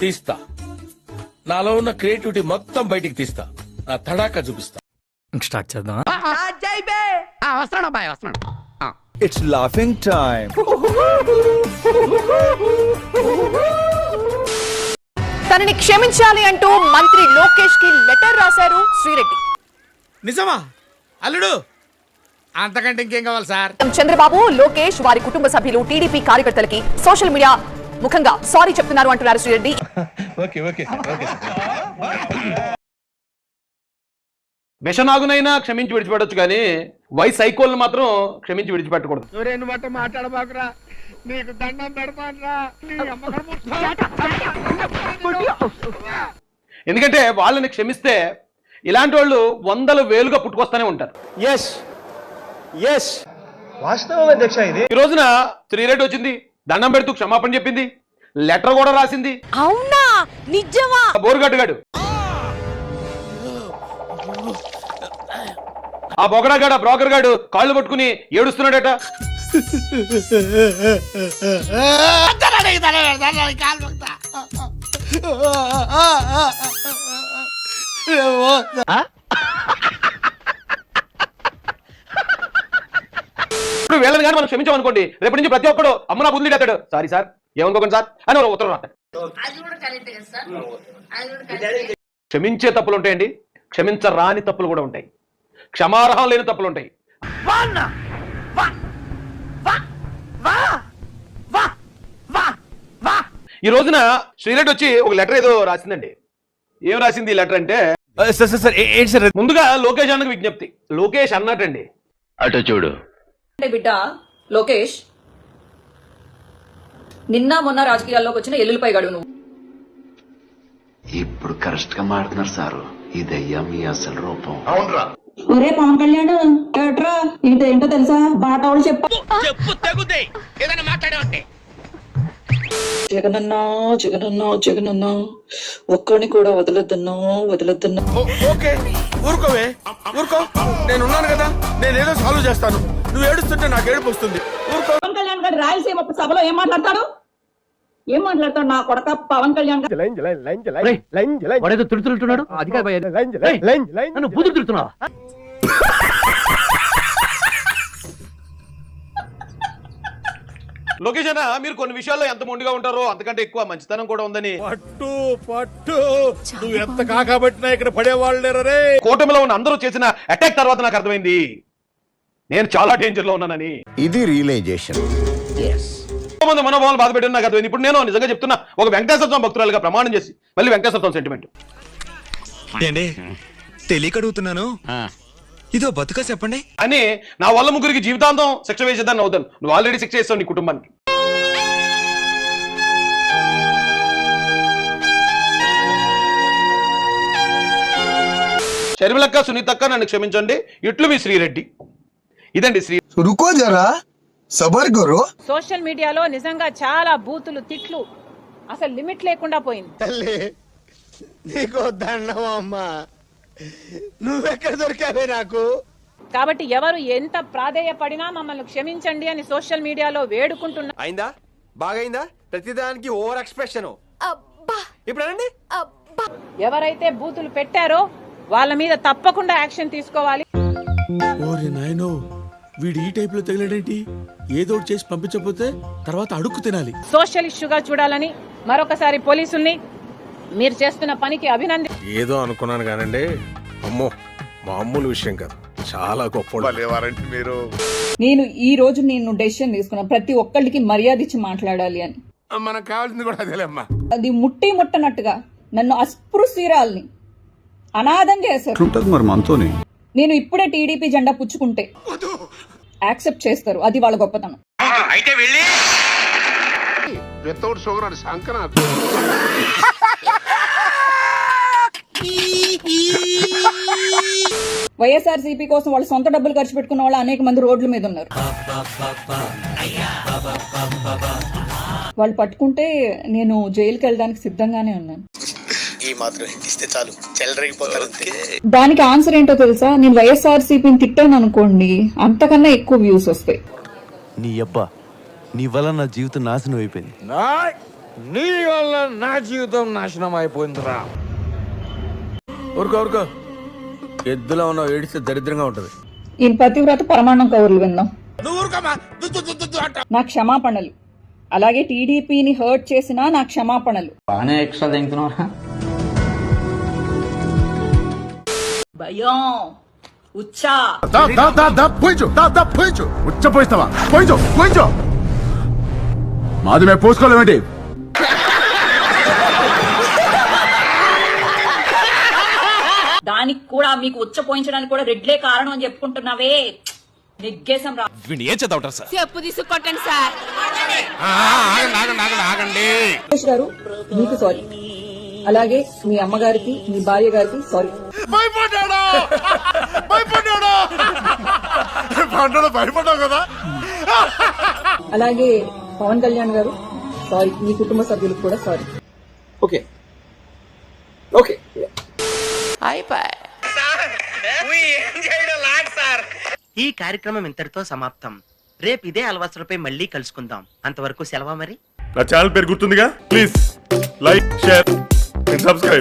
తీస్తా, నాలో ఉన్న క్రియేటివిటీ మొత్తం బయటికి తీస్తా, నా తడాకా చూపిస్తా. స్టార్ట్ చేద్దాం. వస్తున్నాడు బాయ్, వస్తున్నాడు. It's laughing time. తనని క్షమించాలి అంటూ మంత్రి లోకేష్ కి లెటర్ రాశారు శ్రీరెడ్డి. నిజమా అల్లుడు? అంతకంటే ఇంకేం కావాలి సార్? చంద్రబాబు, లోకేష్, వారి కుటుంబ సభ్యులు, టీడీపీ కార్యకర్తలకి సోషల్ మీడియా ముఖంగా సారీ చెప్తున్నారు అంటున్నారు శ్రీరెడ్డి. విషనాగునైనా క్షమించి విడిచిపెట్టొచ్చు, కానీ వయసు సైకోల్ని మాత్రం క్షమించి విడిచిపెట్టకూడదు. మాట్లాడబాకురా, నీకు దండం పెడతానురా. ఎందుకంటే వాళ్ళని క్షమిస్తే ఇలాంటి వాళ్ళు వందల వేలుగా పుట్టుకొస్తానే ఉంటారు. ఈ రోజున శ్రీరెడ్డి వచ్చింది, దండం పెడుతూ క్షమాపణ చెప్పింది, లెటర్ కూడా రాసింది. అవునా? నిజమా? బోరుగట్టుగాడు, ఆ బొగడగాడు, బ్రోకర్ గాడు కాళ్ళు పట్టుకుని ఏడుస్తున్నాడట. ఇప్పుడు వీళ్ళని కానీ మనం క్షమించామనుకోండి, రేపటి నుంచి ప్రతి ఒక్కడు అమ్మ నా బుద్ధి కట్టాడు, సారీ సార్, ఏమనుకోకండి సార్ అని ఒక ఉత్తరం రాస్తాడు. క్షమించే తప్పులు ఉంటాయండి, క్షమించరాని తప్పులు కూడా ఉంటాయి, క్షమార్హం లేని తప్పులు ఉంటాయి. ఈ రోజున శ్రీరెడ్డి వచ్చి ఒక లెటర్ ఏదో రాసిందండి. ఏం రాసింది ఈ లెటర్ అంటే, ముందుగా లోకేష్ అన్నకు విజ్ఞప్తి. లోకేష్ అన్నట్టండి, అటు చూడు బిడ్డ లోకేష్, నిన్న మొన్న రాజకీయాల్లోకి వచ్చిన ఎల్లులపై గడువు నువ్వు. ఇప్పుడు కరెక్ట్ గా మాట్లాడుతున్నారు సారు, ఇదయ్యా మీ అసలు రూపం. అవునరా? ఒరే పవన్ కళ్యాణ్, ఏట్రా ఏంటో తెలుసా? బాటోళ్ళు చెప్పు ఏదైనా మాట్లాడే జగనన్నా జగనన్నా జగనన్నా, ఒక్కడిని కూడా వదలొద్దన్నా వదలొద్దన్నా. ఓకే, ఊరుకోవే, ఊరుకో, నేనున్నాను కదా, నేనేదో సాల్వ్ చేస్తాను. నువ్వు ఏడుస్తుంటే నాకు ఏడుపు వస్తుంది. ఊరుకో. పవన్ కళ్యాణ్ గారు రాయలసీమ సభలో ఏం మాట్లాడతాడు? నా కొడక పవన్ కళ్యాణ్ వాడేదో తిడుతున్నాడు, అది కాదు బూతులు తిడుతున్నావా? లోకేష్ అన్న, మీరు కొన్ని విషయాల్లో ఎంత మొండిగా ఉంటారో అంతకంటే ఎక్కువ మంచితనం కూడా ఉందని. పట్టు పట్టు, నువ్వు ఎంత కాకబట్టినా ఇక్కడ పడేవాళ్ళు. కూటమిలో ఉన్న అందరూ చేసిన అటాక్ తర్వాత నాకు అర్థమైంది నేను చాలా డేంజర్ లో ఉన్నానని. ఇది రియలైజేషన్. మంది మనోభావాలు బాధ పెట్టి నాకు అర్థమైంది. ఇప్పుడు నేను నిజంగా చెప్తున్నా, ఒక వెంకటేశ్వర స్వామి భక్తురాలుగా ప్రమాణం చేసి మళ్ళీ వెంకటేశ్వర స్వామి సెంటిమెంట్ తెలియక అడుగుతున్నాను, ఇదో బతుక చెప్పండి అని నా వల్ల ముగ్గురికి జీవితాంతం శిక్ష వేసేదాన్ని అవుతాను. నువ్వు ఆల్రెడీ శిక్ష చేస్తావు నీ కుటుంబానికి. షర్మిలక్క, సునీతక్క నన్ను క్షమించండి, ఇట్లు మీ శ్రీరెడ్డి. ఇదండి శ్రీ. రుకో జరా, సబర్ కరో. సోషల్ మీడియాలో నిజంగా చాలా బూతులు, తిట్లు, అసలు లిమిట్ లేకుండా పోయింది. తల్లి నీకు దండం అమ్మా, నువ్వెక్కడ దొరికావే నాకు? కాబట్టి ఎవరు ఎంత ప్రాధేయపడినా మమ్మల్ని క్షమించండి అని సోషల్ మీడియాలో వేడుకుంటున్నా. అయిందా? బాగైందా? ప్రతిదానికి ఓవర్ ఎక్స్ప్రెషన్. ఇప్పుడు అనండి, ఎవరైతే బూతులు పెట్టారో వాళ్ళ మీద తప్పకుండా యాక్షన్ తీసుకోవాలి. ఓరి నాయనో, వీడు ఈ టైప్ లో తగిలేడేంటి? ఏదో చేసి పంపించకపోతే తర్వాత అడుక్కు తినాలి. సోషల్ ఇష్యూగా చూడాలని మరొకసారి పోలీసుల్ని మీరు చేస్తున్న పనికి అభినందన. ఏదో అనుకున్నాను కానండి, అమ్మో మామూలు విషయం కాదు, చాలా గొప్ప మీరు. నేను ఈ రోజు డెసిషన్ తీసుకున్నా, ప్రతి ఒక్కళ్ళకి మర్యాద ఇచ్చి మాట్లాడాలి అని. మనకు కావాల్సింది కూడా అదేలేమ్మా. అది ముట్టనట్టుగా నన్ను అస్పృశ్యురాల్ని అనాథం చేశారు. మరి మనతోనే నేను ఇప్పుడే టీడీపీ జెండా పుచ్చుకుంటే యాక్సెప్ట్ చేస్తారు, అది వాళ్ళ గొప్పతనం. అయితే వెళ్ళి వైఎస్ఆర్సీపీ కోసం వాళ్ళు సొంత డబ్బులు ఖర్చు పెట్టుకున్న వాళ్ళు అనేక మంది రోడ్ల మీద ఉన్నారు. వాళ్ళు పట్టుకుంటే నేను జైలుకి వెళ్ళడానికి సిద్ధంగానే ఉన్నాను. దానికి ఆన్సర్ ఏంటో తెలుసా? నేను వైఎస్ఆర్సీపీని తిట్టాను అనుకోండి, అంతకన్నా ఎక్కువ వ్యూస్ వస్తాయి. నీ అబ్బా నీ వల్ల నా జీవితం నాశనం అయిపోయింది. నీ వల్ల నా జీవితం నాశనం అయిపోయిందిరా. ఊరుకో ఊరుకో, ఎద్దులో ఉన్నావు, ఏడిస్తే దరిద్రంగా ఉంటది. ఈ పతివ్రత పరమాణం కౌరులు విందాం. నువ్వు ఊరుకోమా, దు, దు, దు, దు, దు అంట. నా క్షమాపణలు. అలాగే టీడీపీని హర్ట్ చేసిన నా క్షమాపణలు. బాగానే ఎక్స్ట్రా తింటున్నారా? భయం ఉచ్చా ఉచ్చపోయిస్తావా? పోయించో మాది మేము పోసుకోలేమేంటి? దానికి కూడా మీకు ఉచ్చ పోయించడానికి కూడా రెడ్లే కారణం అని చెప్పుకుంటున్నావే. నిగ్గేశం రా. ఏం చదవటారు సార్? చెప్పు తీసుకొట్టండి సార్. సురేష్ గారు మీకు సారీ. అలాగే మీ అమ్మగారికి మీ భార్య గారికి సారీ. భయపడ్డావు కదా. అలాగే పవన్ కళ్యాణ్ గారు సారీ. మీ కుటుంబ సభ్యులకు కూడా సారీ. Okay okay. ఈ కార్యక్రమం ఇంతటితో సమాప్తం. రేపు ఇదే అలవాసులపై మళ్ళీ కలుసుకుందాం. అంతవరకు సెలవా మరి. నా ఛానల్ పేరు గుర్తుందిగా? Please like, share and subscribe.